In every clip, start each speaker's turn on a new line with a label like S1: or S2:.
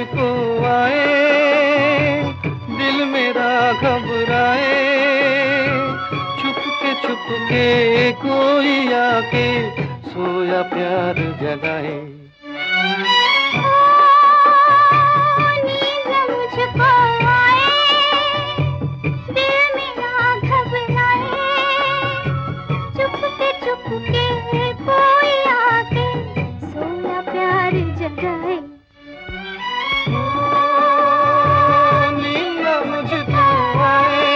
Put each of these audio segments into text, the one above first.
S1: मुझको आए, दिल मेरा घबराए, छुप के कोई आके सोया प्यार जगाए।
S2: नींद मुझको आए, दिल मेरा घबराए, चुप के कोई आके सोया प्यार जगाए।
S1: नींद मुझको आए।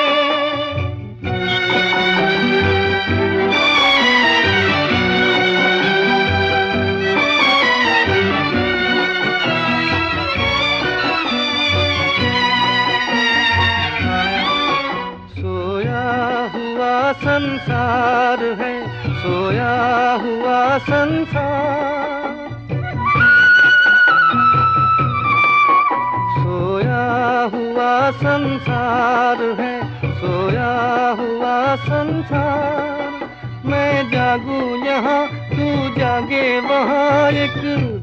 S1: संसार है, सोया हुआ संसार, सोया हुआ संसार है, सोया हुआ संसार। मैं जागूं यहाँ, तू जागे वहाँ, एक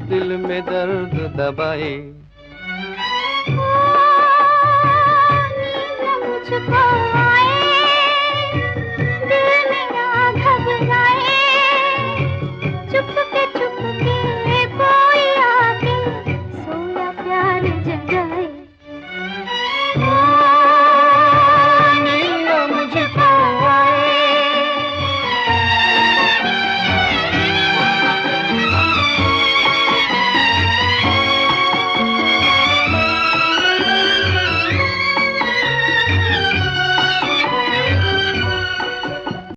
S1: दिल में दर्द दबाए।